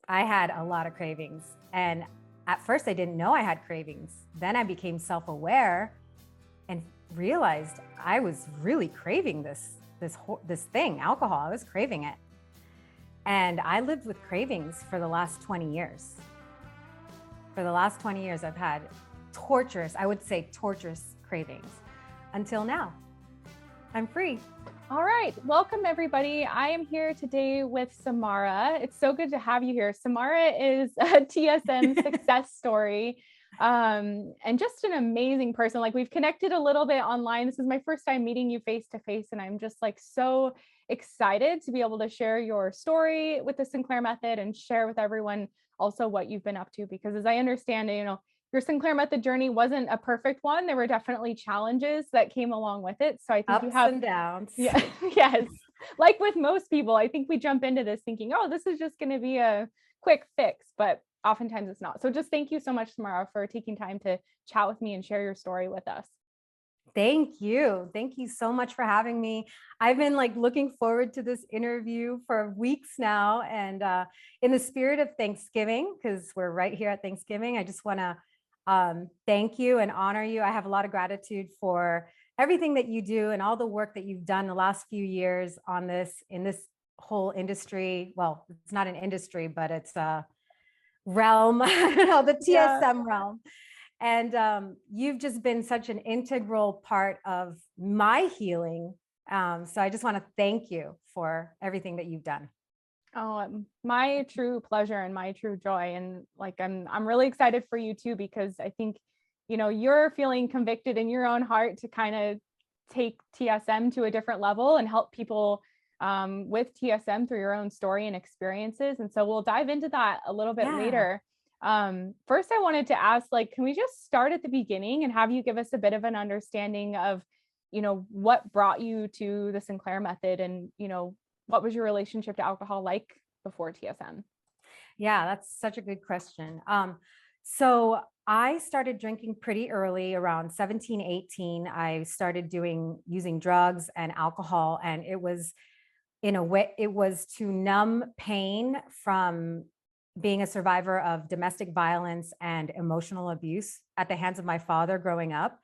I had a lot of cravings. And at first I didn't know I had cravings. Then I became self-aware and realized I was really craving this thing, alcohol. I was craving it. And I lived with cravings for the last 20 years. For the last 20 years, I've had I would say torturous cravings until now. I'm free. All right. Welcome, everybody. I am here today with Samara. It's so good to have you here. Samara is a TSM success story and just an amazing person. Like, we've connected a little bit online. This is my first time meeting you face to face, and I'm just like so excited to be able to share your story with the Sinclair Method and share with everyone also what you've been up to, because as I understand it, your Sinclair Method journey wasn't a perfect one. There were definitely challenges that came along with it. So I think you Ups have and downs. yeah, yes. Like with most people, I think we jump into this thinking, oh, this is just going to be a quick fix, but oftentimes it's not. So just thank you so much, Samara, for taking time to chat with me and share your story with us. Thank you. Thank you so much for having me. I've been looking forward to this interview for weeks now. And in the spirit of Thanksgiving, because we're right here at Thanksgiving, I just want to thank you and honor you. I have a lot of gratitude for everything that you do and all the work that you've done the last few years on in this whole industry. Well, it's not an industry, but it's a realm, I don't know, the TSM realm. And you've just been such an integral part of my healing. So I just want to thank you for everything that you've done. Oh, my true pleasure and my true joy. And I'm really excited for you too, because I think, you're feeling convicted in your own heart to kind of take TSM to a different level and help people with TSM through your own story and experiences. And so we'll dive into that a little bit later. First, I wanted to ask, can we just start at the beginning and have you give us a bit of an understanding of, what brought you to the Sinclair Method and, what was your relationship to alcohol like before TSM? Yeah, that's such a good question. So I started drinking pretty early, around 17, 18. I started using drugs and alcohol, and it was to numb pain from being a survivor of domestic violence and emotional abuse at the hands of my father growing up.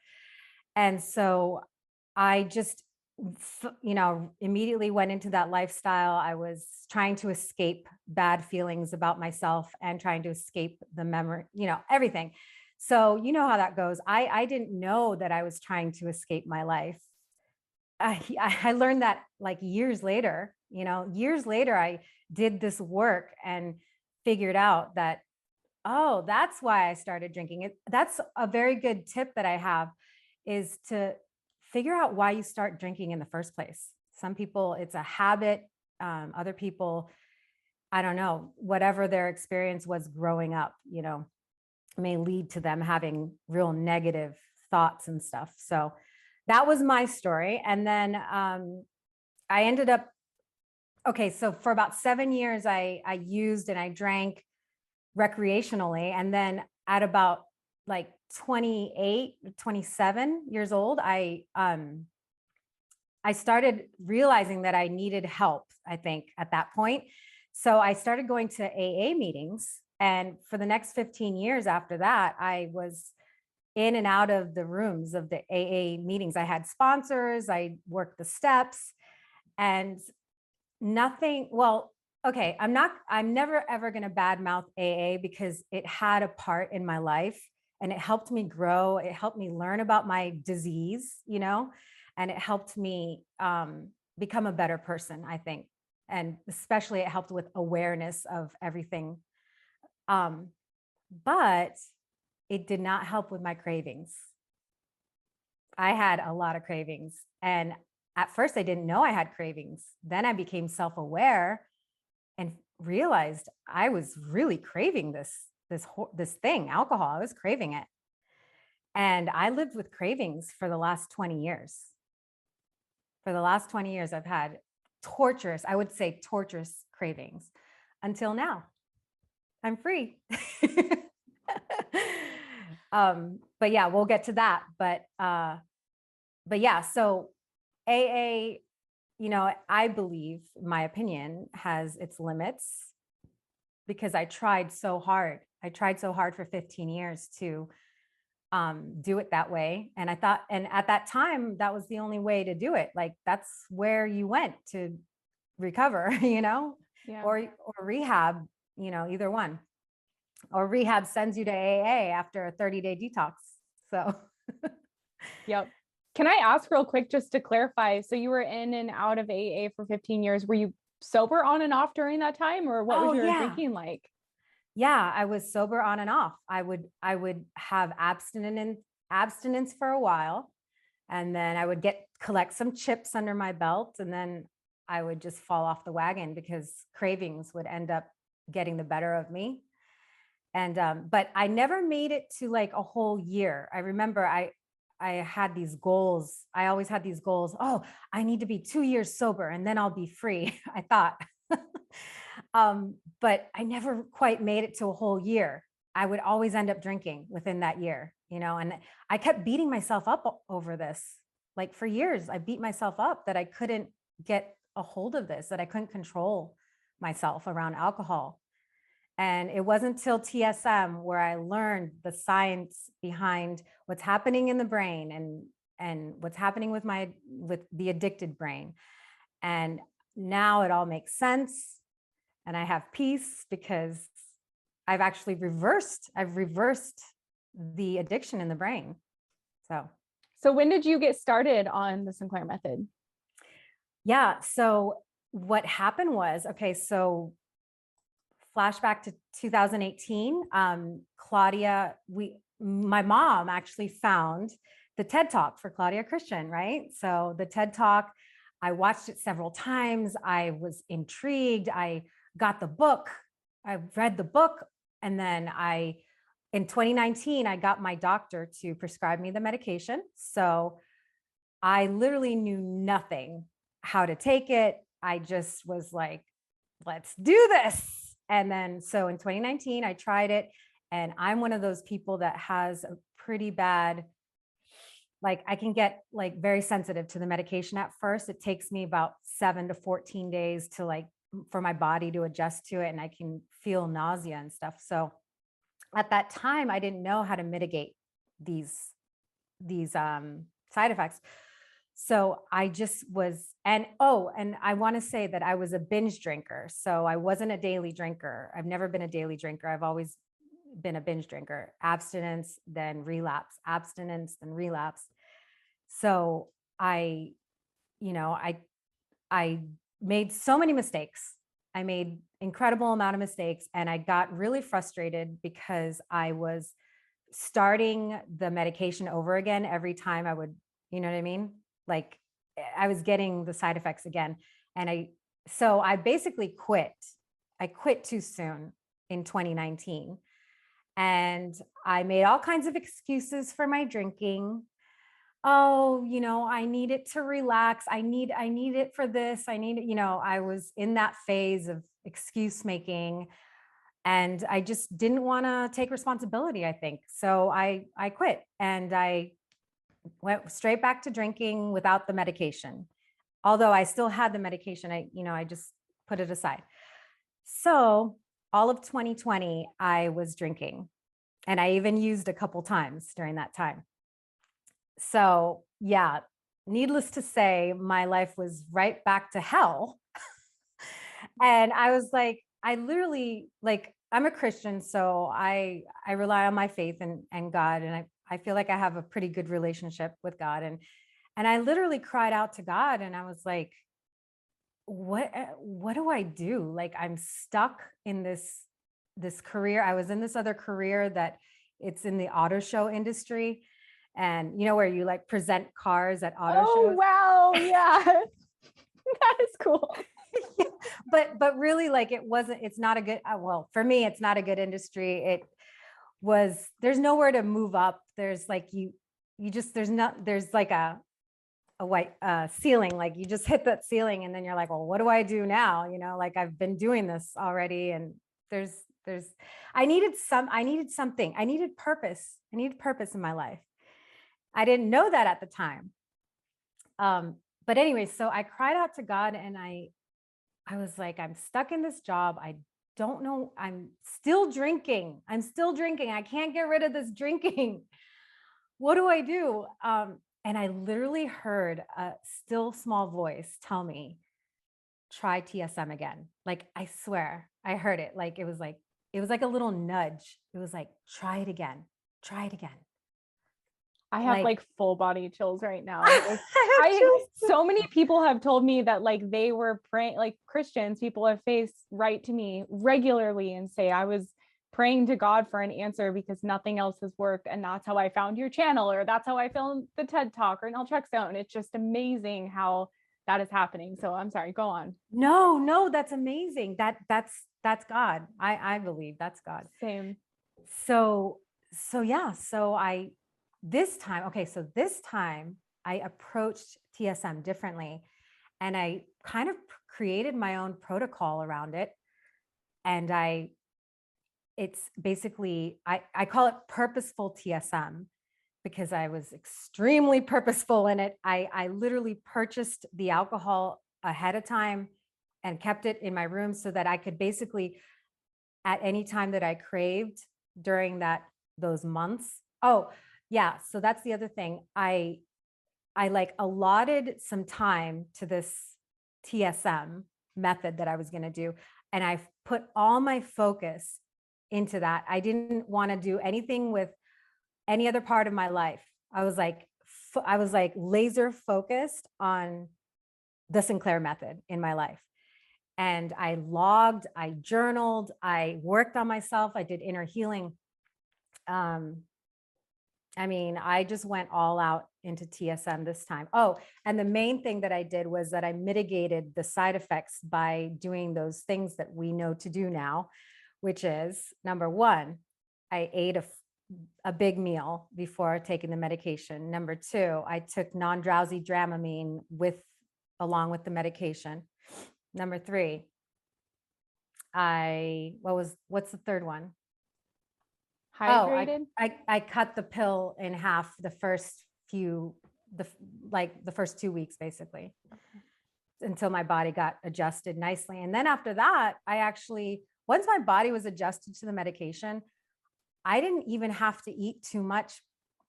And so I just, immediately went into that lifestyle. I was trying to escape bad feelings about myself and trying to escape the memory, everything. So you know how that goes. I didn't know that I was trying to escape my life. I learned that years later, I did this work and figured out that, oh, that's why I started drinking. That's a very good tip that I have, is to figure out why you start drinking in the first place. Some people, it's a habit. Other people, I don't know, whatever their experience was growing up, may lead to them having real negative thoughts and stuff. So that was my story. And then I ended up, so for about 7 years, I used and I drank recreationally. And then at about 28, 27 years old, I started realizing that I needed help, I think, at that point. So I started going to AA meetings. And for the next 15 years after that, I was in and out of the rooms of the AA meetings. I had sponsors, I worked the steps, and nothing, I'm never ever going to badmouth AA, because it had a part in my life and it helped me grow. It helped me learn about my disease, and it helped me become a better person, I think. And especially it helped with awareness of everything. But it did not help with my cravings. I had a lot of cravings. And at first I didn't know I had cravings. Then I became self-aware and realized I was really craving this thing, alcohol. I was craving it. And I lived with cravings for the last 20 years. For the last 20 years, I've had torturous cravings until now. I'm free. But yeah, we'll get to that. But yeah, so AA, I believe, in my opinion, has its limits. because I tried so hard. I tried so hard for 15 years to do it that way. And I thought, and at that time, that was the only way to do it. Like that's where you went to recover, Yeah. or rehab, either one. Or rehab sends you to AA after a 30-day detox. So, Yep. Can I ask real quick just to clarify? So you were in and out of AA for 15 years. Were you sober on and off during that time, or what was oh your yeah, drinking like? yeah, I was sober on and off. I would have abstinence for a while, and then I would collect some chips under my belt, and then I would just fall off the wagon because cravings would end up getting the better of me. And but I never made it to like a whole year. I remember I had these goals. I always had these goals. Oh, I need to be 2 years sober and then I'll be free, I thought. But I never quite made it to a whole year. I would always end up drinking within that year, and I kept beating myself up over this. Like for years, I beat myself up that I couldn't get a hold of this, that I couldn't control myself around alcohol. And it wasn't until TSM where I learned the science behind what's happening in the brain and what's happening with the addicted brain. And now it all makes sense. And I have peace because I've reversed the addiction in the brain. So when did you get started on the Sinclair method? Yeah. So what happened was, okay, so flashback to 2018, Claudia, my mom actually found the TED Talk for Claudia Christian, right? So the TED Talk, I watched it several times. I was intrigued. I got the book. I read the book. And then in 2019, I got my doctor to prescribe me the medication. So I literally knew nothing how to take it. I just was like, let's do this. And then, so in 2019, I tried it, and I'm one of those people that has a pretty bad, like I can get like very sensitive to the medication at first. It takes me about 7 to 14 days to like, for my body to adjust to it. And I can feel nausea and stuff. So at that time, I didn't know how to mitigate these side effects. So I just was, and I want to say that I was a binge drinker. So I wasn't a daily drinker. I've never been a daily drinker. I've always been a binge drinker. Abstinence, then relapse, abstinence, then relapse. So I made so many mistakes. I made incredible amount of mistakes, and I got really frustrated because I was starting the medication over again every time I would, you know what I mean? Like I was getting the side effects again. And so I basically quit. I quit too soon in 2019. And I made all kinds of excuses for my drinking. Oh, I need it to relax. I need it for this. I need it, I was in that phase of excuse making. And I just didn't want to take responsibility, I think. So I quit, and I went straight back to drinking without the medication. Although I still had the medication, I just put it aside. So all of 2020, I was drinking, and I even used a couple times during that time. So yeah, needless to say, my life was right back to hell. And I was like, I literally, like, I'm a Christian, so I rely on my faith and God, and I feel like I have a pretty good relationship with God, and I literally cried out to God, and I was like, what do I do? Like, I'm stuck in this career. I was in this other career that it's in the auto show industry, and where you like present cars at auto shows. Oh wow, yeah. That is cool. But really, like, it's not a good, well, for me, it's not a good industry. There's nowhere to move up. There's like, there's like a white ceiling, like you just hit that ceiling, and then you're like, well, what do I do now? Like I've been doing this already, and I needed something. I needed purpose. I needed purpose in my life. I didn't know that at the time. But anyway, so I cried out to God, and I was like, I'm stuck in this job. I don't know. I'm still drinking. I can't get rid of this drinking. What do I do? And I literally heard a still small voice tell me, try TSM again. Like, I swear I heard it. Like, it was like a little nudge. It was like, try it again. Try it again. I have Like, like full body chills right now. I have chills. So many people have told me that like they were praying, like Christians, people have faced write to me regularly and say, I was praying to God for an answer because nothing else has worked. And that's how I found your channel, or that's how I found the TED Talk or Naltrexone. It's just amazing how that is happening. So I'm sorry, go on. No, that's amazing. That's God. I believe that's God. Same. So yeah. So this time I approached TSM differently, and I kind of created my own protocol around it. And it's basically, I call it Purposeful TSM because I was extremely purposeful in it. I literally purchased the alcohol ahead of time and kept it in my room so that I could basically, at any time that I craved during those months. Oh, yeah. So that's the other thing. I like allotted some time to this TSM method that I was going to do. And I put all my focus into that. I didn't want to do anything with any other part of my life. I was like laser focused on the Sinclair method in my life. And I logged, I journaled, I worked on myself, I did inner healing. I mean, I just went all out into TSM this time. Oh, and the main thing that I did was that I mitigated the side effects by doing those things that we know to do now, which is number one, I ate a big meal before taking the medication. Number two, I took non-drowsy Dramamine along with the medication. Number three, what's the third one? Hydrated. Oh, I cut the pill in half the first 2 weeks, basically, until my body got adjusted nicely. And then after that, once my body was adjusted to the medication, I didn't even have to eat too much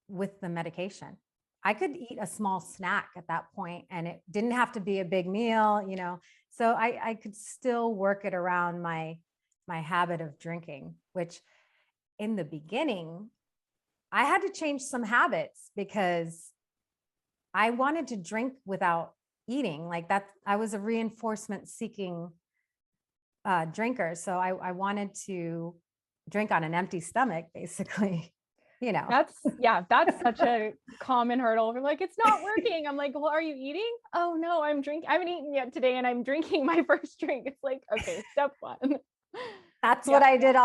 with the medication. I could eat a small snack at that point, and it didn't have to be a big meal, so I could still work it around my habit of drinking, which in the beginning, I had to change some habits because I wanted to drink without eating. Like that, I was a reinforcement seeking drinker. So I wanted to drink on an empty stomach, basically. That's such a common hurdle. We're like, it's not working. I'm like, well, are you eating? Oh no, I'm drinking. I haven't eaten yet today and I'm drinking my first drink. It's like, okay, step one. That's what I did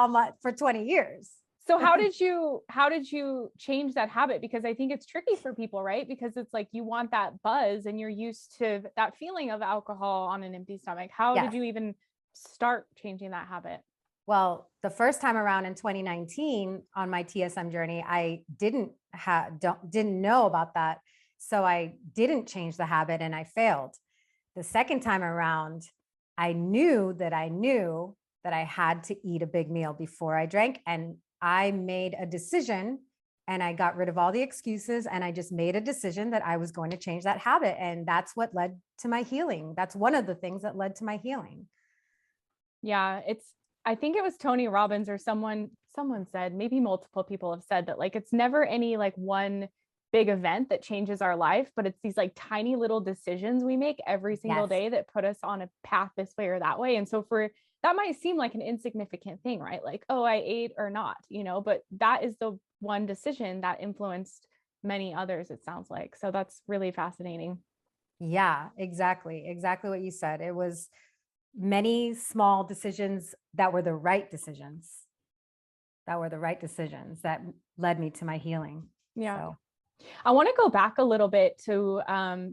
for 20 years. So how did you change that habit? Because I think it's tricky for people, right? Because it's like, you want that buzz and you're used to that feeling of alcohol on an empty stomach. How did you even start changing that habit? Well, the first time around in 2019 on my TSM journey, I didn't know about that. So I didn't change the habit and I failed. The second time around, I knew that I had to eat a big meal before I drank. And I made a decision and I got rid of all the excuses. And I just made a decision that I was going to change that habit. And that's what led to my healing. That's one of the things that led to my healing. Yeah, I think it was Tony Robbins or someone said, maybe multiple people have said that, like, it's never any like one big event that changes our life, but it's these like tiny little decisions we make every single day that put us on a path this way or that way. And so that might seem like an insignificant thing, right? Like, oh, I ate or not, but that is the one decision that influenced many others, it sounds like. So that's really fascinating. Yeah, exactly. Exactly what you said. It was many small decisions that were the right decisions that led me to my healing. Yeah. So. I want to go back a little bit to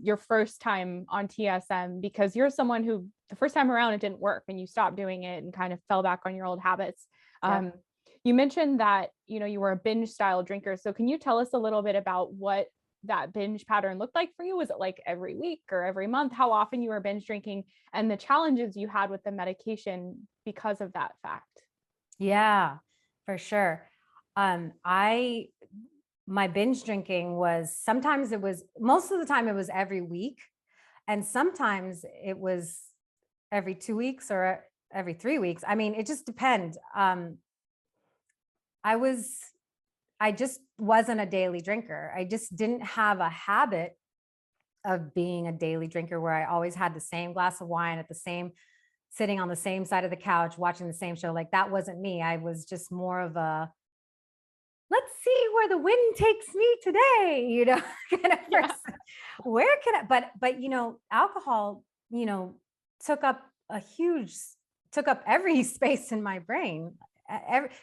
your first time on TSM, because you're someone who the first time around it didn't work and you stopped doing it and kind of fell back on your old habits. You mentioned that, you were a binge style drinker. So can you tell us a little bit about what that binge pattern looked like for you. Was it like every week or every month? How often you were binge drinking, and the challenges you had with the medication because of that fact? Yeah, for sure. I my binge drinking was, sometimes it was, most of the time it was every week, and sometimes it was every 2 weeks or every 3 weeks. I mean, it just depends. I was I just wasn't a daily drinker. I just didn't have a habit of being a daily drinker where I always had the same glass of wine at the same, sitting on the same side of the couch, watching the same show. Like, that wasn't me. I was just more of a, let's see where the wind takes me today, kind of Yeah. person. Where can I, but, alcohol, took up a huge, took up every space in my brain.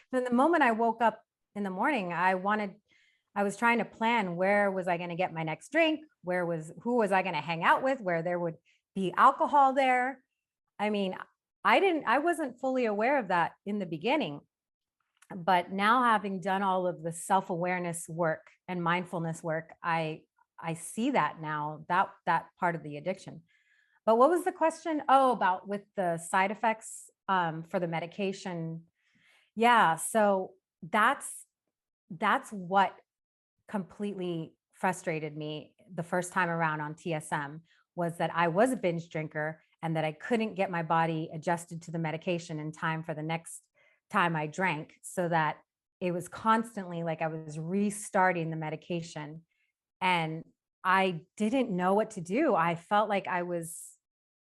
From the moment I woke up in the morning, I was trying to plan, where was I going to get my next drink? Who was I going to hang out with, where there would be alcohol there? I mean, I wasn't fully aware of that in the beginning, but now, having done all of the self-awareness work and mindfulness work, I see that now, that part of the addiction. But what was the question? Oh, about with the side effects for the medication. Yeah, so that's what completely frustrated me the first time around on TSM, was that I was a binge drinker and that I couldn't get my body adjusted to the medication in time for the next time I drank, so that it was constantly like I was restarting the medication, and I didn't know what to do. I felt like I was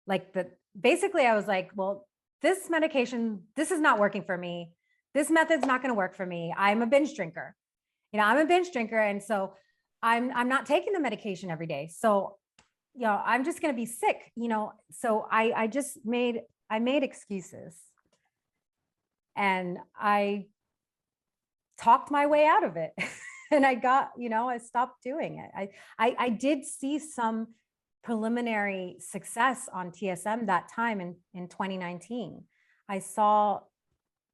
like basically I was like, well, this medication, this is not working for me. This method's not going to work for me. I'm a binge drinker. I'm a binge drinker. And so I'm not taking the medication every day. So, I'm just going to be sick, so I made excuses, and I talked my way out of it. And I stopped doing it. I did see some preliminary success on TSM that time in 2019. I saw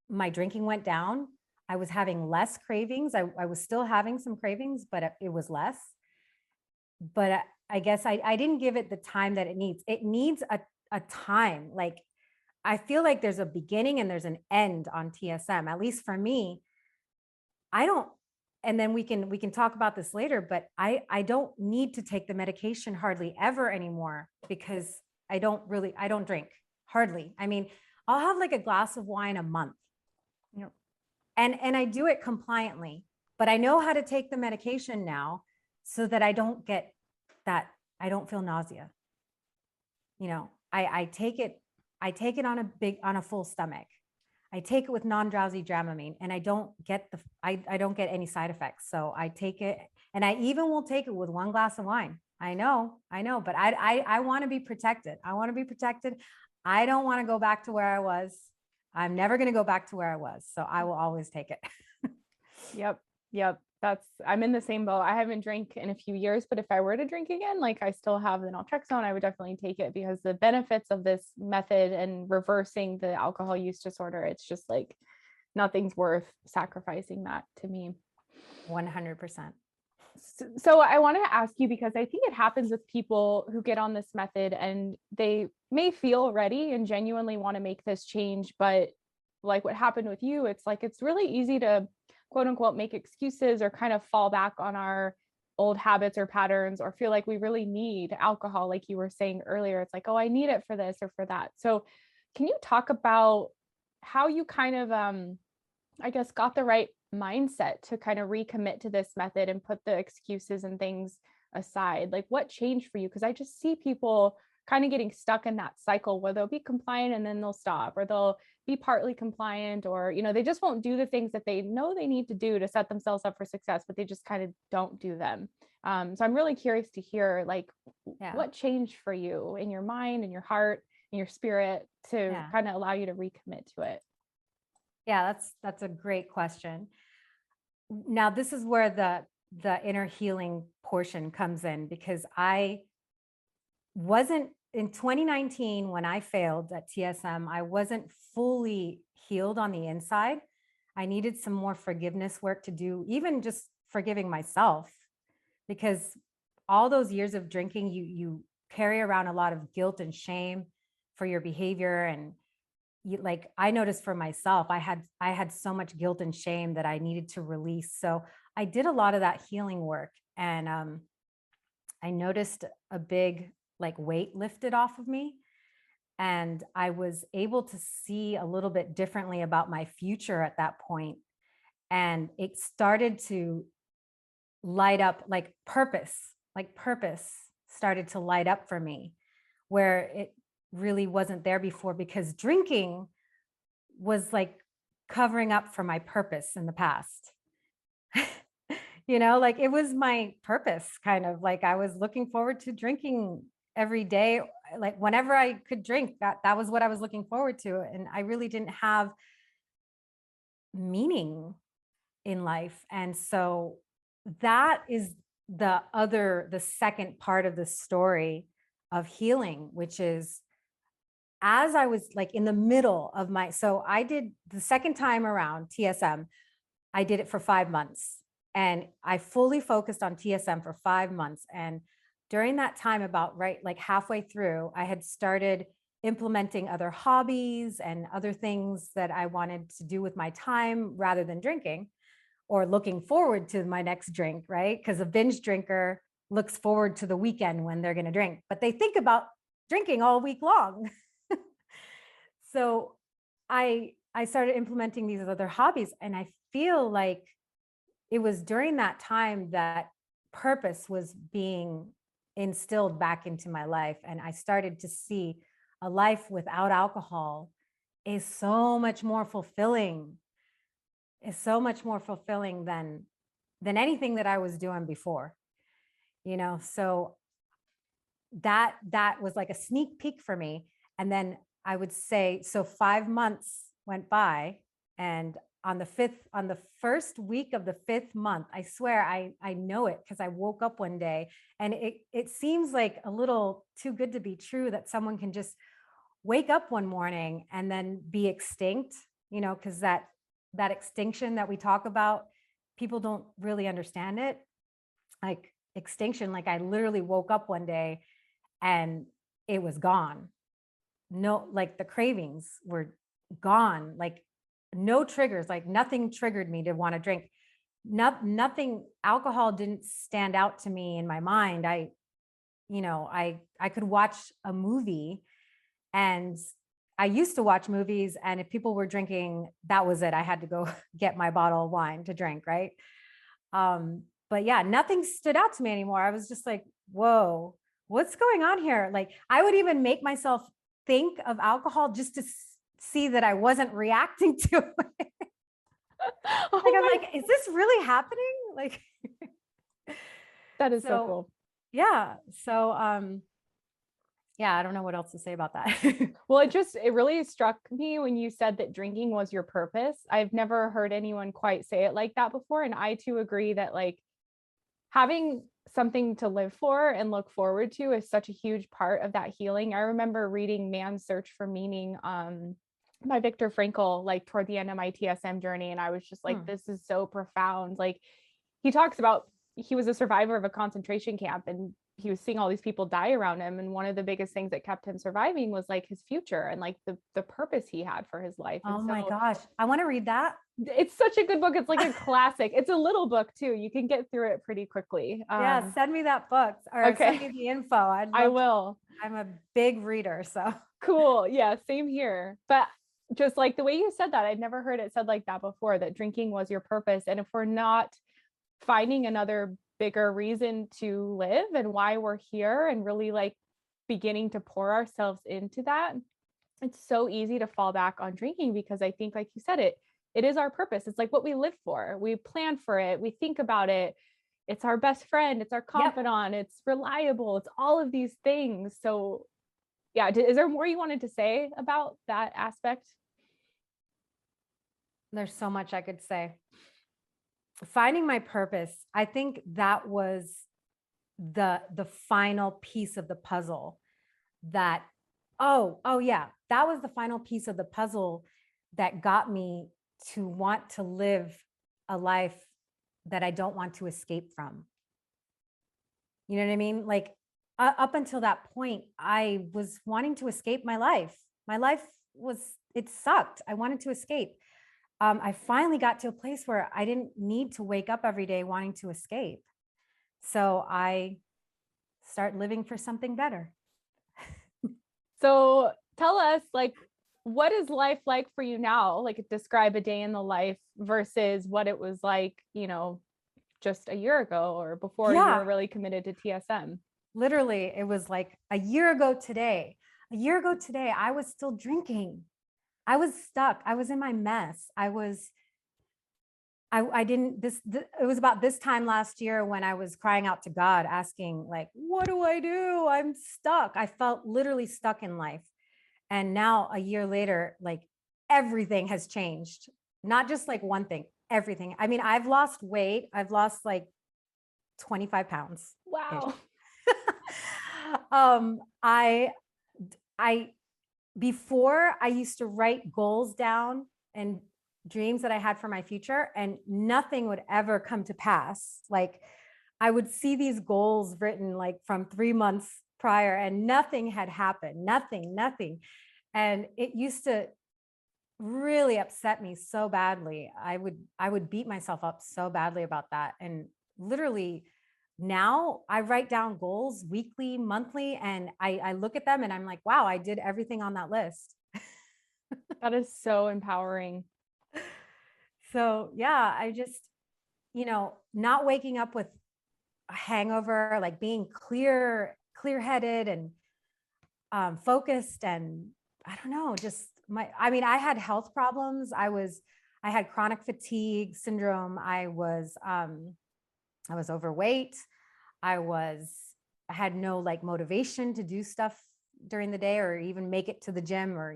my drinking went down. I was having less cravings. I was still having some cravings, but it was less. But I guess I didn't give it the time that it needs. It needs a time. Like, I feel like there's a beginning and there's an end on TSM, at least for me. I don't, and then we can talk about this later, but I don't need to take the medication hardly ever anymore, because I don't drink hardly. I mean, I'll have like a glass of wine a month, and I do it compliantly, but I know how to take the medication now, so that I don't get that. I don't feel nausea. I take it on a full stomach. I take it with non-drowsy Dramamine, and I don't get any side effects. So I take it, and I even will take it with one glass of wine. I know, but I want to be protected. I don't want to go back to where I was. I'm never going to go back to where I was. So I will always take it. Yep. I'm in the same boat. I haven't drank in a few years, but if I were to drink again, like, I still have the naltrexone, I would definitely take it, because the benefits of this method and reversing the alcohol use disorder, it's just like nothing's worth sacrificing that to me. 100%. So I want to ask you, because I think it happens with people who get on this method and they may feel ready and genuinely want to make this change, but like what happened with you, it's like, it's really easy to quote unquote make excuses or kind of fall back on our old habits or patterns, or feel like we really need alcohol, like you were saying earlier. It's like, oh, I need it for this or for that. So can you talk about how you kind of I guess got the right mindset to kind of recommit to this method and put the excuses and things aside? Like, what changed for you? Because I just see people kind of getting stuck in that cycle where they'll be compliant and then they'll stop, or they'll be partly compliant, or they just won't do the things that they know they need to do to set themselves up for success, but they just kind of don't do them. So I'm really curious to hear, like, what changed for you in your mind and your heart and your spirit to kind of allow you to recommit to it. Yeah, that's a great question. Now, this is where the inner healing portion comes in, because I wasn't, in 2019, when I failed at TSM, I wasn't fully healed on the inside. I needed some more forgiveness work to do, even just forgiving myself, because all those years of drinking, you carry around a lot of guilt and shame for your behavior. And like, I noticed for myself, I had so much guilt and shame that I needed to release. So I did a lot of that healing work, and I noticed a big like weight lifted off of me, and I was able to see a little bit differently about my future at that point. And it started to light up, like purpose started to light up for me, where it really wasn't there before, because drinking was like covering up for my purpose in the past. Like it was my purpose, kind of like I was looking forward to drinking every day, like whenever I could drink, that was what I was looking forward to. And I really didn't have meaning in life. And so that is the second part of the story of healing, which is, as I was like in the middle of so I did the second time around TSM, I did it for 5 months, and I fully focused on TSM for 5 months. And during that time, about like halfway through, I had started implementing other hobbies and other things that I wanted to do with my time rather than drinking, or looking forward to my next drink, right? Because a binge drinker looks forward to the weekend when they're going to drink, but they think about drinking all week long. So I started implementing these other hobbies, and I feel like it was during that time that purpose was being instilled back into my life. And I started to see a life without alcohol is so much more fulfilling, than anything that I was doing before. So that was like a sneak peek for me. And then I would say, so 5 months went by, and on the first week of the 5th month, I swear I know it, because I woke up one day, and it seems like a little too good to be true that someone can just wake up one morning and then be extinct, because that extinction that we talk about, people don't really understand it. Like extinction, like I literally woke up one day and it was gone. No, like the cravings were gone, like no triggers, like nothing triggered me to want to drink. Nothing, alcohol didn't stand out to me in my mind. I could watch a movie, and I used to watch movies, and if people were drinking, that was it. I had to go get my bottle of wine to drink, right? But yeah, nothing stood out to me anymore. I was just like, whoa, what's going on here? Like I would even make myself think of alcohol just to see that I wasn't reacting to it. Like I'm like, is this really happening? Like that is so cool. Yeah. So yeah, I don't know what else to say about that. Well, it really struck me when you said that drinking was your purpose. I've never heard anyone quite say it like that before. And I too agree that like having something to live for and look forward to is such a huge part of that healing. I remember reading Man's Search for Meaning by Viktor Frankl, like toward the end of my TSM journey. And I was just like, this is so profound. Like he talks about, he was a survivor of a concentration camp, and he was seeing all these people die around him. And one of the biggest things that kept him surviving was like his future and like the purpose he had for his life. Oh my gosh. I want to read that. It's such a good book. It's like a classic. It's a little book too. You can get through it pretty quickly. Yeah, send me that book, or send me the info. I will. I'm a big reader, so. Cool. Yeah, same here. But just like the way you said that, I'd never heard it said like that before, that drinking was your purpose. And if we're not finding another bigger reason to live and why we're here, and really like beginning to pour ourselves into that, it's so easy to fall back on drinking, because I think, like you said, it is our purpose. It's like what we live for. We plan for it. We think about it. It's our best friend. It's our confidant. Yep. It's reliable. It's all of these things. So yeah, is there more you wanted to say about that aspect? There's so much I could say. Finding my purpose, I think that was the final piece of the puzzle. That that was the final piece of the puzzle that got me to want to live a life that I don't want to escape from. You know what I mean? Like up until that point, I was wanting to escape my life. My life it sucked. I wanted to escape. I finally got to a place where I didn't need to wake up every day wanting to escape. So I start living for something better. So tell us, like, what is life like for you now? Like, describe a day in the life versus what it was like, just a year ago or before you were Yeah, really committed to TSM. literally, it was like a year ago today. A year ago today, I was still drinking. I was stuck. I was in my mess. I didn't, it was about this time last year when I was crying out to God, asking, like, what do I do? I'm stuck. I felt literally stuck in life. And now a year later, like everything has changed. Not just like one thing, everything. I mean, I've lost weight. I've lost like 25 pounds. Wow. um, I, I, before I used to write goals down and dreams that I had for my future, and nothing would ever come to pass. Like I would see these goals written like from 3 months prior, and nothing had happened. Nothing. And it used to really upset me so badly. I would beat myself up so badly about that. And literally now I write down goals weekly, monthly, and I look at them and I'm like, wow, I did everything on that list. That is so empowering. So yeah, I just, not waking up with a hangover, like being clear-headed and focused, and I don't know, just I mean, I had health problems. I had chronic fatigue syndrome. I was overweight. I had no like motivation to do stuff during the day or even make it to the gym, or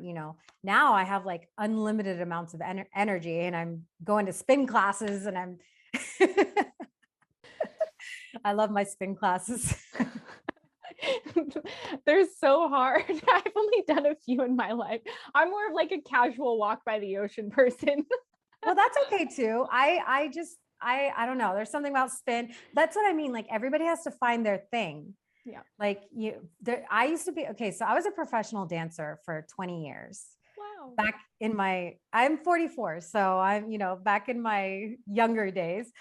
now I have like unlimited amounts of energy, and I'm going to spin classes, and I'm I love my spin classes. They're so hard. I've only done a few in my life. I'm more of like a casual walk by the ocean person. Well, that's okay too. I don't know. There's something about spin. That's what I mean. Like everybody has to find their thing. Yeah. Like I used to be, okay. So I was a professional dancer for 20 years. Wow. I'm 44. So I'm, back in my younger days.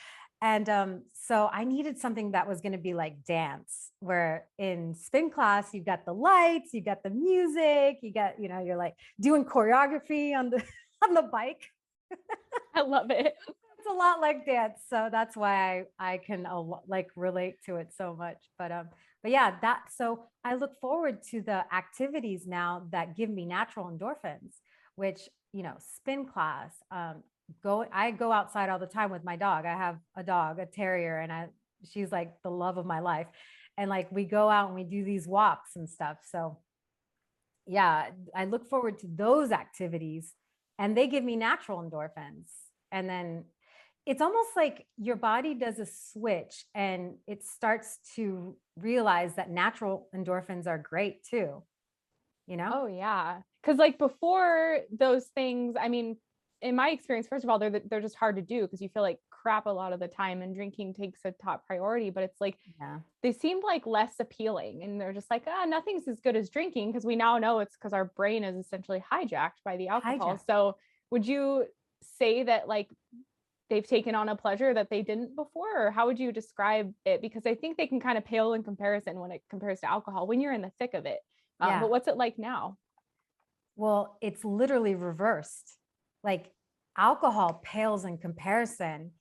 And so I needed something that was going to be like dance, where in spin class, you've got the lights, you got the music, you're like doing choreography on the, on the bike. I love it. It's a lot like dance. So that's why I can like relate to it so much. But yeah, so I look forward to the activities now that give me natural endorphins, which, spin class, I go outside all the time with my dog. I have a dog, a terrier, and she's like the love of my life. And like we go out and we do these walks and stuff. So yeah, I look forward to those activities, and they give me natural endorphins. And then it's almost like your body does a switch and it starts to realize that natural endorphins are great too. Oh yeah. Cause like before those things, I mean, in my experience, first of all, they're just hard to do because you feel like crap a lot of the time and drinking takes a top priority, but it's like, Yeah. they seemed like less appealing, and they're just like, nothing's as good as drinking. Cause we now know it's because our brain is essentially hijacked by the alcohol. Hijack. So would you say that like they've taken on a pleasure that they didn't before, or how would you describe it? Because I think they can kind of pale in comparison when it compares to alcohol when you're in the thick of it. Yeah. But what's it like now? Well, it's literally reversed. Like alcohol pales in comparison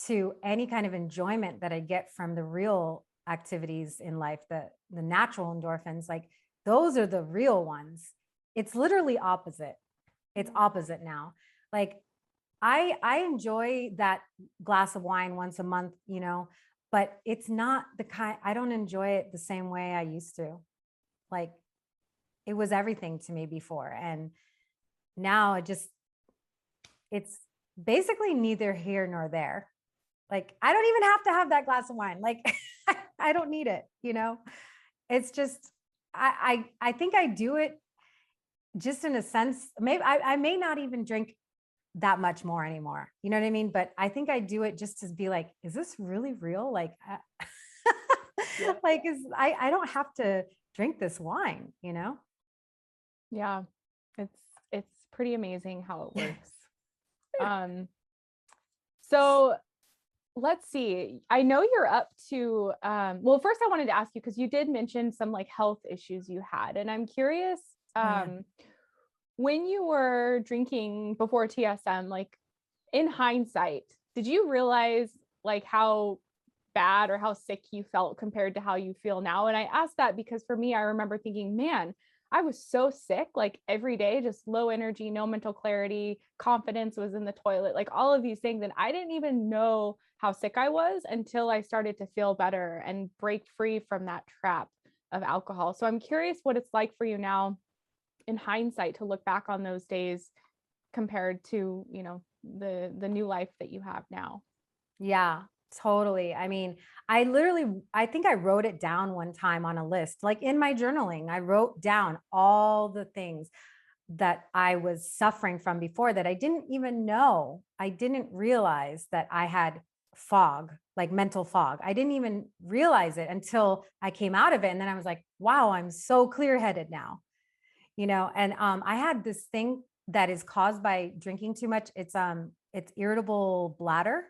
to any kind of enjoyment that I get from the real activities in life, the natural endorphins, like those are the real ones. It's literally opposite. It's opposite now. Like I enjoy that glass of wine once a month, but it's not the kind, I don't enjoy it the same way I used to. Like it was everything to me before. And now it's basically neither here nor there. Like, I don't even have to have that glass of wine. Like, I don't need it, It's just, I think I do it just in a sense. Maybe I may not even drink that much more anymore. You know what I mean? But I think I do it just to be like, is this really real? Like, Yeah. Like, I don't have to drink this wine, you know? Yeah. It's it's pretty amazing how it works. Um, so let's see. I know you're up to well, first I wanted to ask you because you did mention some like health issues you had, and I'm curious, Oh, yeah. when you were drinking before TSM, like in hindsight, did you realize like how bad or how sick you felt compared to how you feel now? And I asked that because for me, I remember thinking, man, I was so sick, like every day, just low energy, no mental clarity, confidence was in the toilet, like all of these things. And I didn't even know how sick I was until I started to feel better and break free from that trap of alcohol. So I'm curious what it's like for you now in hindsight to look back on those days compared to, the new life that you have now. Yeah, totally. I mean, I think I wrote it down one time on a list, like in my journaling. I wrote down all the things that I was suffering from before that I didn't even know. I didn't realize that I had fog, like mental fog. I didn't even realize it until I came out of it. And then I was like, wow, I'm so clear headed now, and I had this thing that is caused by drinking too much. It's irritable bladder.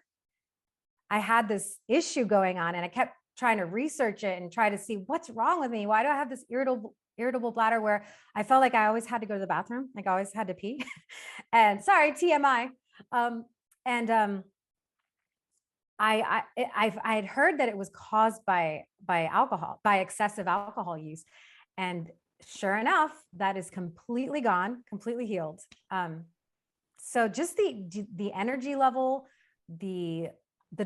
I had this issue going on and I kept trying to research it and try to see what's wrong with me. Why do I have this irritable bladder where I felt like I always had to go to the bathroom, like I always had to pee. And sorry, TMI. And I had heard that it was caused by alcohol, by excessive alcohol use. And sure enough, that is completely gone, completely healed. So just the energy level, the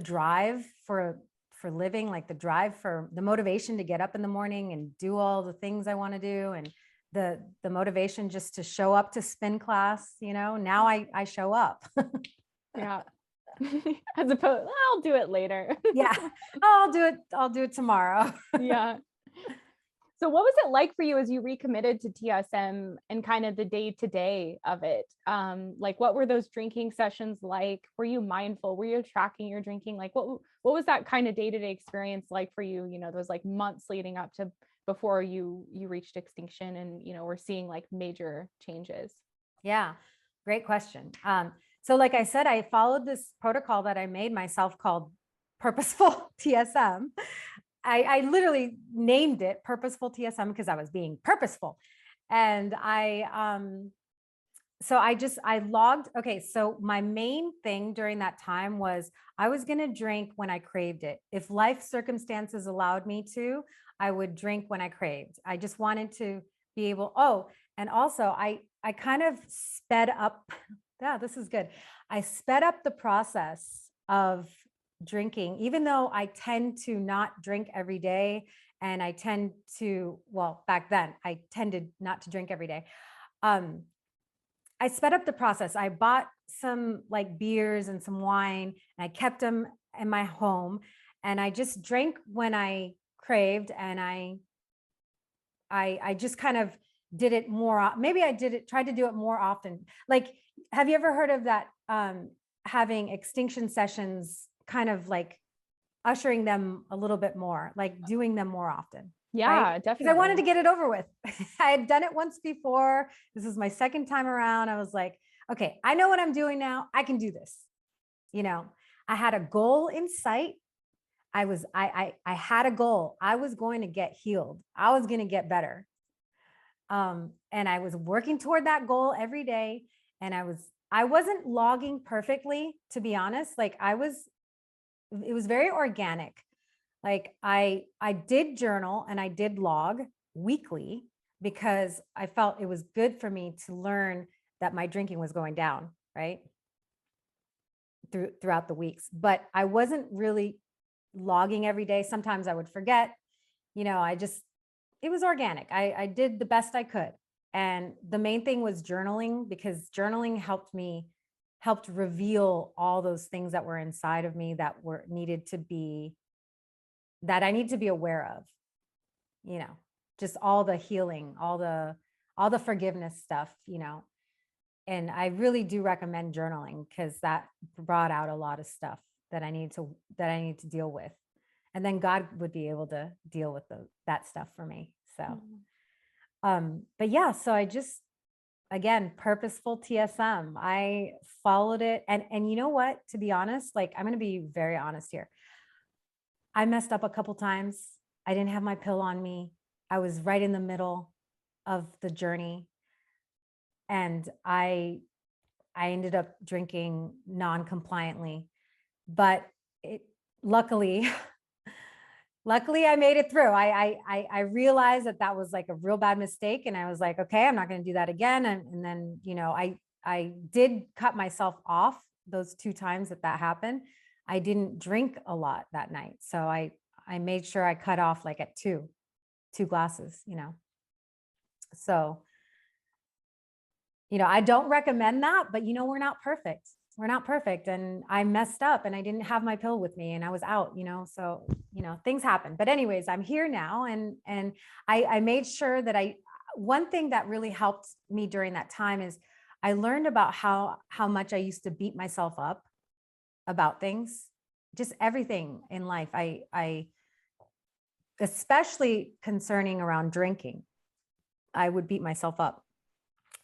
drive for living, like the drive for the motivation to get up in the morning and do all the things I want to do, and the motivation just to show up to spin class, now I show up. Yeah. As opposed, I'll do it later. Yeah. I'll do it tomorrow. Yeah. So what was it like for you as you recommitted to TSM and kind of the day-to-day of it? Like what were those drinking sessions like? Were you mindful? Were you tracking your drinking? Like what was that kind of day-to-day experience like for you, those like months leading up to before you reached extinction and, we're seeing like major changes? Yeah. Great question. So like I said, I followed this protocol that I made myself called Purposeful TSM. I literally named it Purposeful TSM because I was being purposeful. And I logged. Okay. So my main thing during that time was I was going to drink when I craved it. If life circumstances allowed me to, I would drink when I craved. I just wanted to be able, and also I kind of sped up. Yeah, this is good. I sped up the process of drinking, even though I tend to not drink every day. And I tend to, well, back then I tended not to drink every day. I sped up the process. I bought some like beers and some wine, and I kept them in my home, and I just drank when I craved. And I just kind of did it more. Maybe tried to do it more often. Like, have you ever heard of that? Having extinction sessions, kind of like ushering them a little bit more, like doing them more often. Yeah, right? definitely. Because I wanted to get it over with. I had done it once before. This is my second time around. I was like, okay, I know what I'm doing now. I can do this. I had a goal in sight. I had a goal. I was going to get healed. I was going to get better. And I was working toward that goal every day. And I wasn't logging perfectly, to be honest. Like it was very organic. Like I did journal and I did log weekly because I felt it was good for me to learn that my drinking was going down, right? Throughout the weeks. But I wasn't really logging every day. Sometimes I would forget, it was organic. I did the best I could. And the main thing was journaling, because journaling helped reveal all those things that were inside of me that I need to be aware of, just all the healing, all the forgiveness stuff, and I really do recommend journaling because that brought out a lot of stuff that I need to deal with. And then God would be able to deal with that stuff for me. So, but yeah, so I just, again, purposeful TSM. I followed it. And you know what, to be honest, like, I'm going to be very honest here. I messed up a couple times. I didn't have my pill on me. I was right in the middle of the journey. And I ended up drinking non-compliantly, but luckily, luckily I made it through. I realized that was like a real bad mistake. And I was like, okay, I'm not going to do that again. And then, I did cut myself off those 2 times that happened. I didn't drink a lot that night. So I made sure I cut off like at 2 glasses, So, I don't recommend that, but we're not perfect. We're not perfect. And I messed up and I didn't have my pill with me and I was out, so, things happen. But anyways, I'm here now. And I made sure that one thing that really helped me during that time is I learned about how much I used to beat myself up about things, just everything in life. I especially concerning around drinking, I would beat myself up.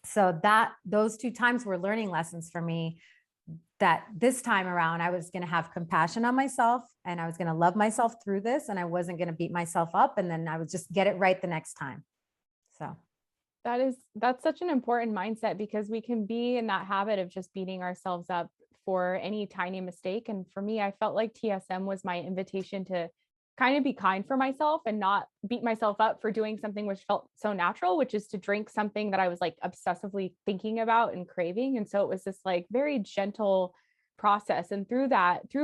So those 2 times were learning lessons for me, that this time around I was going to have compassion on myself and I was going to love myself through this, and I wasn't going to beat myself up, and then I would just get it right the next time. So that's such an important mindset, because we can be in that habit of just beating ourselves up for any tiny mistake. And for me, I felt like TSM was my invitation to kind of be kind for myself and not beat myself up for doing something which felt so natural, which is to drink something that I was like obsessively thinking about and craving. And so it was this like very gentle process. And through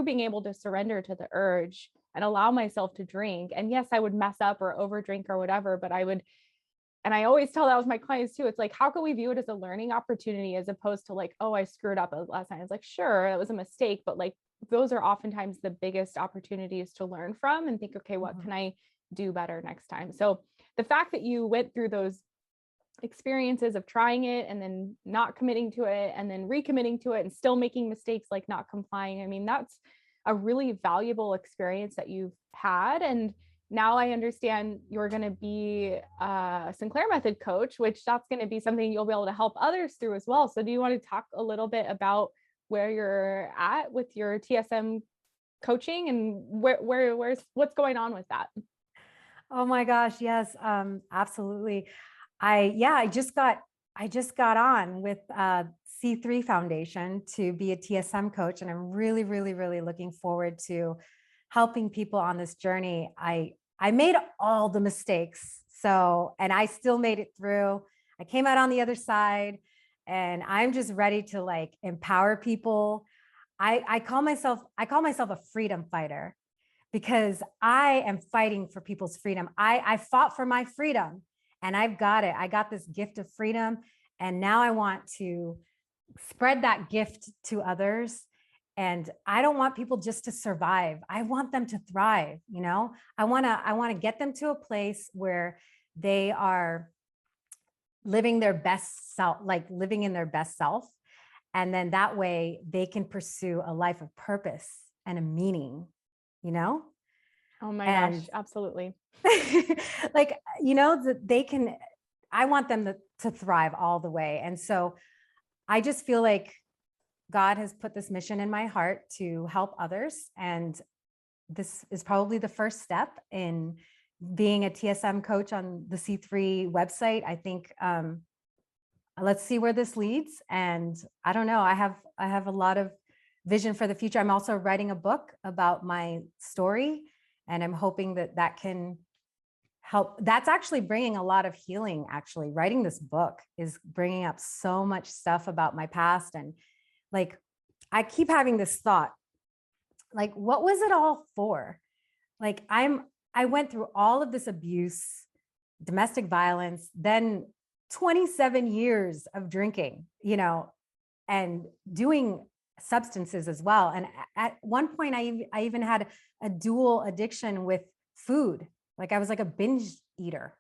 being able to surrender to the urge and allow myself to drink, and yes, I would mess up or overdrink or whatever, but and I always tell that with my clients too. It's like, how can we view it as a learning opportunity as opposed to like, oh, I screwed up last night. It's like, sure, that was a mistake, but like, those are oftentimes the biggest opportunities to learn from and think, okay, what can I do better next time? So the fact that you went through those experiences of trying it and then not committing to it and then recommitting to it and still making mistakes, like not complying, I mean, that's a really valuable experience that you've had. And now I understand you're going to be a Sinclair Method coach, which that's going to be something you'll be able to help others through as well. So do you want to talk a little bit about where you're at with your TSM coaching and what's going on with that? oh my gosh, yes, absolutely. I just got on with C3 Foundation to be a TSM coach, and I'm really, really, really looking forward to helping people on this journey. I made all the mistakes, and I still made it through. I came out on the other side, and I'm just ready to like empower people. I call myself a freedom fighter, because I am fighting for people's freedom. I fought for my freedom, and I've got it. I got this gift of freedom, and now I want to spread that gift to others. And I don't want people just to survive. I want them to thrive. I want to get them to a place where they are living their best self, like living in their best self. And then that way they can pursue a life of purpose and a meaning, Oh my gosh, absolutely. like, that they can, I want them to thrive all the way. And so I just feel like God has put this mission in my heart to help others. And this is probably the first step in being a TSM coach on the C3 website. I think, let's see where this leads. And I don't know, I have a lot of vision for the future. I'm also writing a book about my story, and I'm hoping that can help. That's actually bringing a lot of healing. Actually, writing this book is bringing up so much stuff about my past. And like, I keep having this thought, like, what was it all for? Like, I went through all of this abuse, domestic violence, then 27 years of drinking, and doing substances as well. And at one point I even had a dual addiction with food. Like, I was like a binge eater.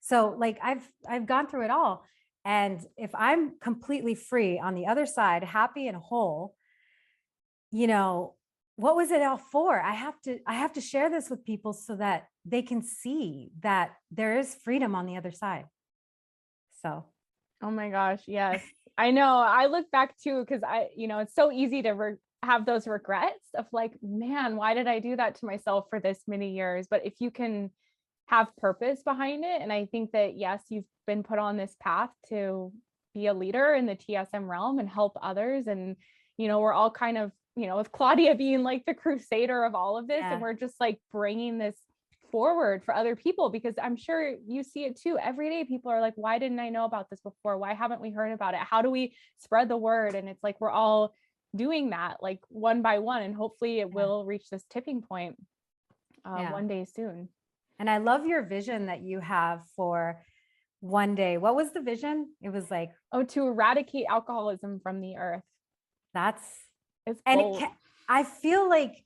So like, I've gone through it all. And if I'm completely free on the other side, happy and whole, what was it all for? I have to share this with people so that they can see that there is freedom on the other side. So, Oh my gosh, yes. I know. I look back too, because it's so easy to have those regrets of like, man, why did I do that to myself for this many years? But if you can have purpose behind it, and I think that, yes, you've been put on this path to be a leader in the TSM realm and help others. And, we're all kind of, with Claudia being like the crusader of all of this, yeah. and we're just like bringing this forward for other people, because I'm sure you see it too. Every day people are like, why didn't I know about this before? Why haven't we heard about it? How do we spread the word? And it's like, we're all doing that like one by one, and hopefully it will reach this tipping point one day soon. And I love your vision that you have for one day. What was the vision? It was like, to eradicate alcoholism from the earth. It's bold. I feel like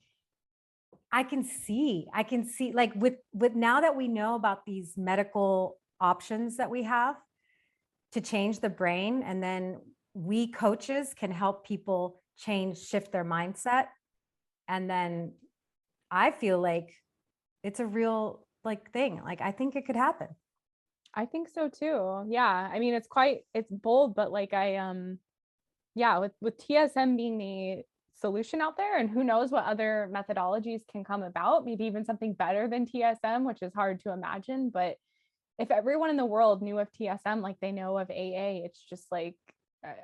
I can see like with now that we know about these medical options that we have to change the brain, and then we coaches can help people shift their mindset. And then I feel like it's a real like thing. Like, I think it could happen. I think so too. Yeah. I mean, it's bold, but like with TSM being the solution out there, and who knows what other methodologies can come about, maybe even something better than TSM, which is hard to imagine. But if everyone in the world knew of TSM like they know of AA, it's just like,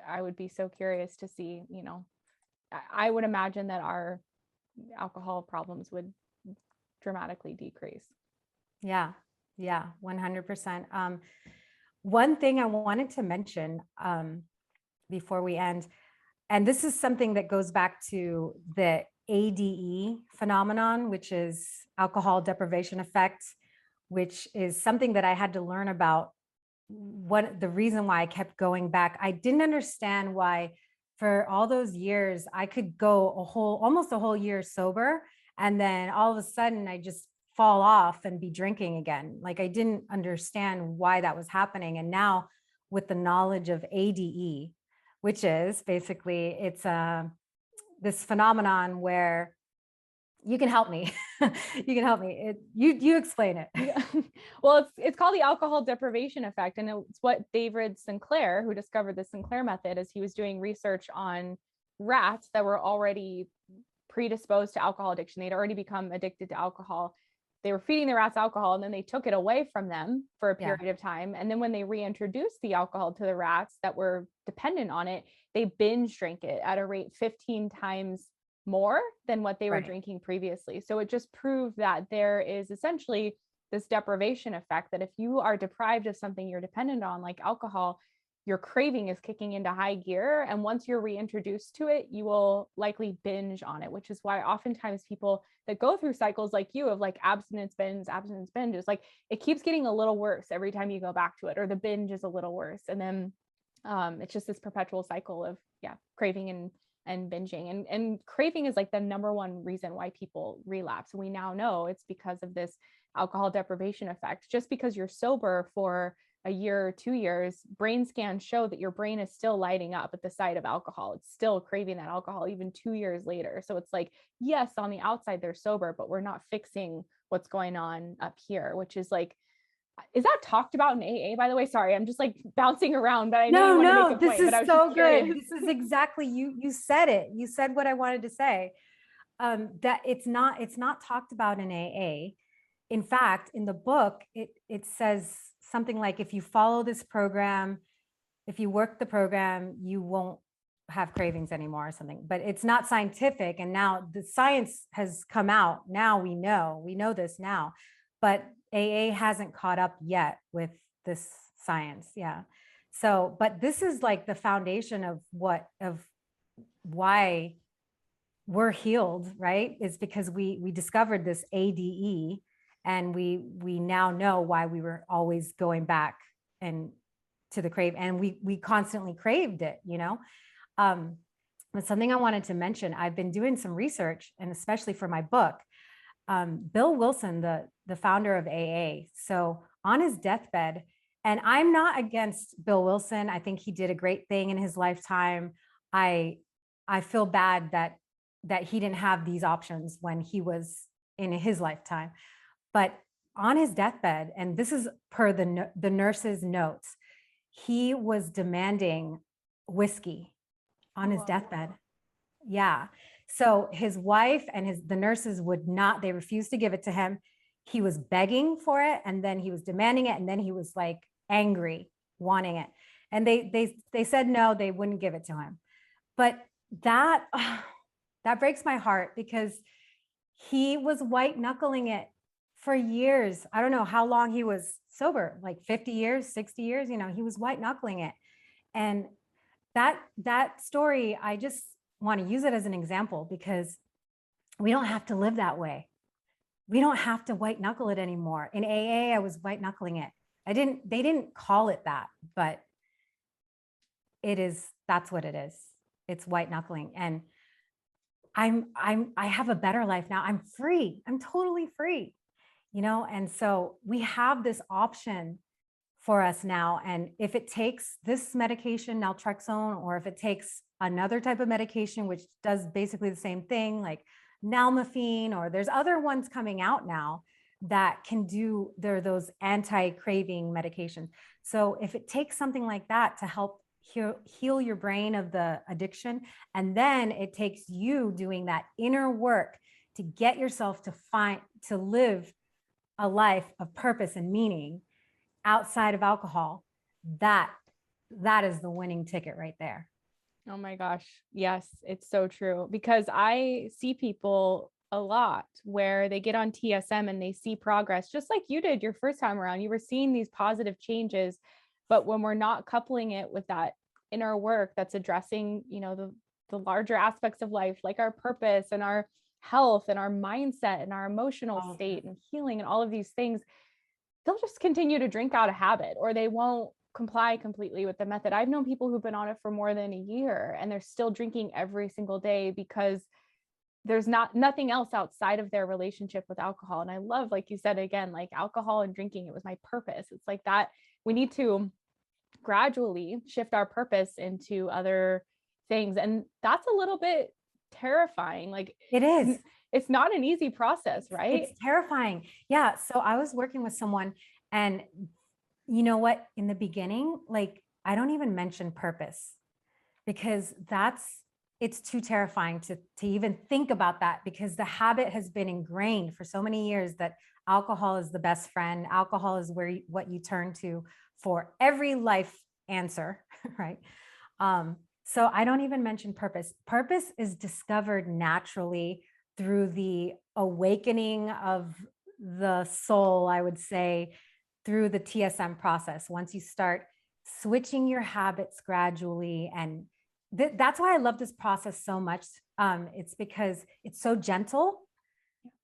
I would be so curious to see, I would imagine that our alcohol problems would dramatically decrease. Yeah. Yeah. 100%. One thing I wanted to mention before we end, and this is something that goes back to the ADE phenomenon, which is alcohol deprivation effect, which is something that I had to learn about. The reason why I kept going back, I didn't understand why for all those years I could go almost a whole year sober, and then all of a sudden I just fall off and be drinking again. Like, I didn't understand why that was happening. And now with the knowledge of ADE, which is basically, it's this phenomenon where you can help me. You can help me. You explain it. Well, it's called the alcohol deprivation effect. And it's what David Sinclair, who discovered the Sinclair method, as he was doing research on rats that were already predisposed to alcohol addiction. They'd already become addicted to alcohol. They were feeding the rats alcohol, and then they took it away from them for a period of time. And then when they reintroduced the alcohol to the rats that were dependent on it, they binge drank it at a rate 15 times more than what they were drinking previously. So it just proved that there is essentially this deprivation effect, that if you are deprived of something you're dependent on, like alcohol, your craving is kicking into high gear. And once you're reintroduced to it, you will likely binge on it, which is why oftentimes people that go through cycles like you of like abstinence binge, is like, it keeps getting a little worse every time you go back to it, or the binge is a little worse. And then it's just this perpetual cycle of craving and binging. And craving is like the number one reason why people relapse. And we now know it's because of this alcohol deprivation effect. Just because you're sober for a year or 2 years, brain scans show that your brain is still lighting up at the sight of alcohol. It's still craving that alcohol even 2 years later. So it's like, yes, on the outside they're sober, but we're not fixing what's going on up here, which is like, is that talked about in AA, by the way? Sorry, I'm just like bouncing around, but I know you want to make a point. This is so good. This is exactly, you said it. You said what I wanted to say. That it's not talked about in AA. In fact, in the book, it says something like, if you follow this program, if you work the program, you won't have cravings anymore or something. But it's not scientific. And now the science has come out. Now we know this now, but AA hasn't caught up yet with this science. Yeah. So, but this is like the foundation of why we're healed, right? Is because we discovered this ADE, and we now know why we were always going back and to the crave, and we constantly craved it, But something I wanted to mention, I've been doing some research, and especially for my book, Bill Wilson, the founder of AA. So on his deathbed, and I'm not against Bill Wilson. I think he did a great thing in his lifetime. I feel bad that that he didn't have these options when he was in his lifetime. But on his deathbed, and this is per the nurse's notes, he was demanding whiskey on his deathbed. Yeah. So his wife and the nurses would not, they refused to give it to him. He was begging for it, and then he was demanding it, and then he was like angry, wanting it. And they said no, they wouldn't give it to him. But that that breaks my heart, because he was white knuckling it for years. I don't know how long he was sober, like 50 years, 60 years, he was white knuckling it. And that story, I just want to use it as an example, because we don't have to live that way. We don't have to white knuckle it anymore. In AA, I was white knuckling it. They didn't call it that, but that's what it is. It's white knuckling. And I have a better life now. I'm free. I'm totally free, and so we have this option for us now. And if it takes this medication, naltrexone, or if it takes another type of medication, which does basically the same thing, like nalmefene, or there's other ones coming out now that can do, they're those anti-craving medications. So if it takes something like that to help heal your brain of the addiction, and then it takes you doing that inner work to get yourself to live a life of purpose and meaning outside of alcohol, that is the winning ticket right there. Oh my gosh. Yes, it's so true, because I see people a lot where they get on TSM and they see progress, just like you did your first time around. You were seeing these positive changes, but when we're not coupling it with that inner work that's addressing, the larger aspects of life, like our purpose and our health and our mindset and our emotional state and healing and all of these things, they'll just continue to drink out of habit, or they won't comply completely with the method. I've known people who've been on it for more than a year and they're still drinking every single day because there's nothing else outside of their relationship with alcohol. And I love, like you said, again, like alcohol and drinking, it was my purpose. It's like that we need to gradually shift our purpose into other things. And that's a little bit terrifying. Like it is. It's not an easy process, right? It's terrifying. Yeah. So I was working with someone, and you know what, in the beginning, like, I don't even mention purpose, because it's too terrifying to even think about that, because the habit has been ingrained for so many years that alcohol is the best friend. Alcohol is what you turn to for every life answer, right? So I don't even mention purpose. Purpose is discovered naturally through the awakening of the soul, I would say, through the TSM process. Once you start switching your habits gradually, and that's why I love this process so much. It's because it's so gentle.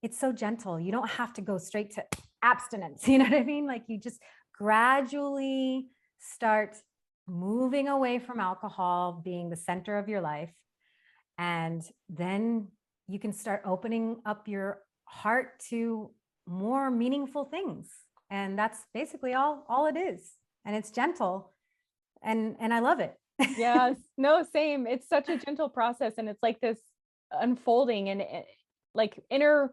It's so gentle. You don't have to go straight to abstinence. You know what I mean? Like, you just gradually start moving away from alcohol being the center of your life. And then you can start opening up your heart to more meaningful things. And that's basically all it is. And it's gentle. And I love it. Yes. No, same. It's such a gentle process. And it's like this unfolding and like inner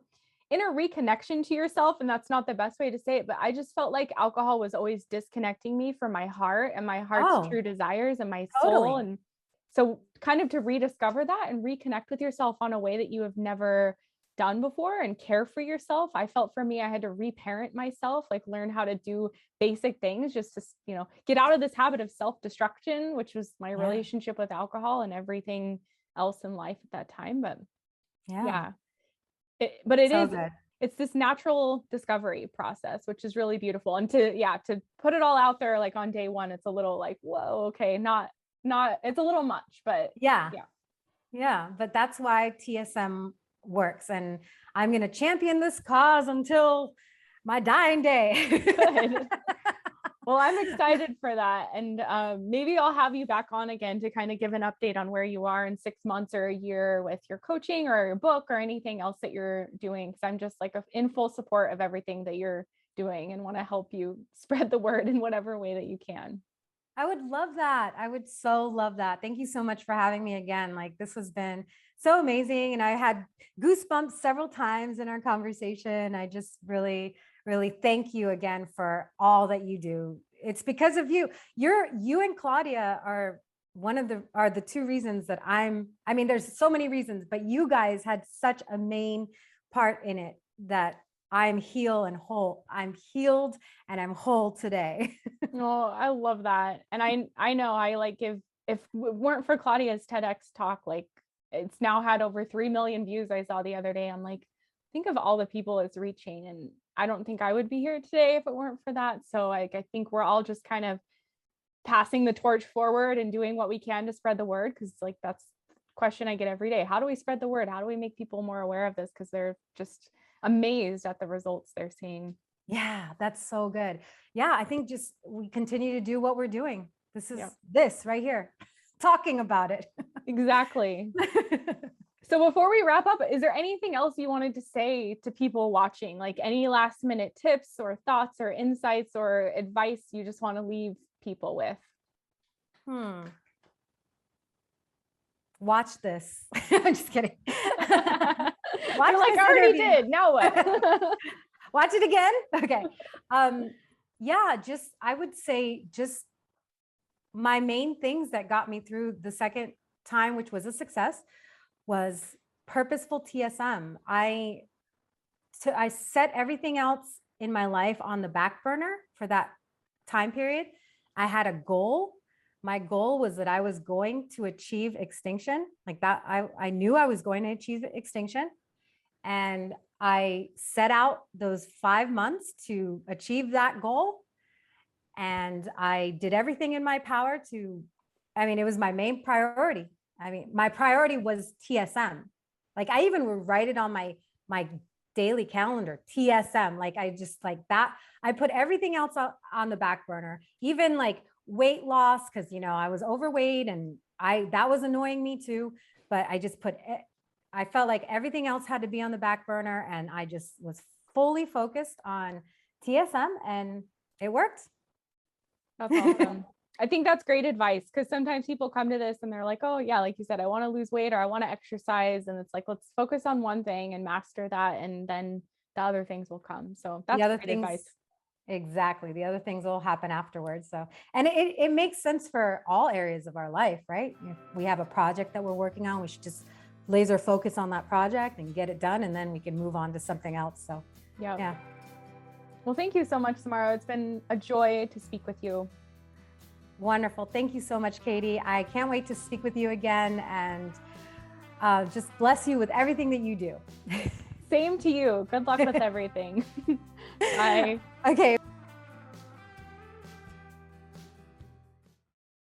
reconnection to yourself. And that's not the best way to say it, but I just felt like alcohol was always disconnecting me from my heart and my heart's true desires and my soul. Totally. And so kind of to rediscover that and reconnect with yourself on a way that you have never done before and care for yourself. I felt for me, I had to reparent myself, like learn how to do basic things just to, get out of this habit of self-destruction, which was my relationship with alcohol and everything else in life at that time. But it's this natural discovery process, which is really beautiful. And to put it all out there, like on day one, it's a little like, whoa, okay, not, it's a little much, but yeah. But that's why TSM works. And I'm going to champion this cause until my dying day. Good. Well, I'm excited for that. And maybe I'll have you back on again to kind of give an update on where you are in 6 months or a year with your coaching or your book or anything else that you're doing. Cause I'm just like in full support of everything that you're doing and want to help you spread the word in whatever way that you can. I would love that. I would so love that. Thank you so much for having me again. Like, this has been so amazing. And I had goosebumps several times in our conversation. I just really, really thank you again for all that you do. It's because of you. You and Claudia are the two reasons that I mean, there's so many reasons, but you guys had such a main part in it that I'm healed and whole. I'm healed and I'm whole today. No, I love that. And I know I like if it weren't for Claudia's TEDx talk, like it's now had over 3 million views. I saw the other day. I'm like, think of all the people it's reaching. And I don't think I would be here today if it weren't for that. So like I think we're all just kind of passing the torch forward and doing what we can to spread the word. Cause like that's the question I get every day. How do we spread the word? How do we make people more aware of this? Because they're just amazed at the results they're seeing. Yeah, that's so good. Yeah, I think just we continue to do what we're doing. This is Yeah. this right here, talking about it. Exactly. So before we wrap up, is there anything else you wanted to say to people watching? Like any last minute tips or thoughts or insights or advice you just want to leave people with? Watch this. I'm just kidding. You're like, I already did. Now what? Watch it again. Okay. Yeah, just I would say just my main things that got me through the second time, which was a success, was purposeful TSM. I set everything else in my life on the back burner for that time period. I had a goal. My goal was that I was going to achieve extinction. Like that, I knew I was going to achieve extinction. And I set out those 5 months to achieve that goal. And I did everything in my power it was my main priority. I mean, my priority was TSM. Like I even would write it on my daily calendar, TSM. Like I just like that. I put everything else on the back burner, even like weight loss. Cause I was overweight and that was annoying me too, but I felt like everything else had to be on the back burner and I just was fully focused on TSM and it worked. That's awesome. I think that's great advice because sometimes people come to this and they're like, oh yeah, like you said, I want to lose weight or I want to exercise. And it's like, let's focus on one thing and master that. And then the other things will come. So that's great advice. Exactly. The other things will happen afterwards. So, and it makes sense for all areas of our life, right? If we have a project that we're working on, we should just laser focus on that project and get it done. And then we can move on to something else. So yeah. Well, thank you so much, Samara. It's been a joy to speak with you. Wonderful. Thank you so much, Katie. I can't wait to speak with you again and just bless you with everything that you do. Same to you. Good luck with everything. Bye. Okay.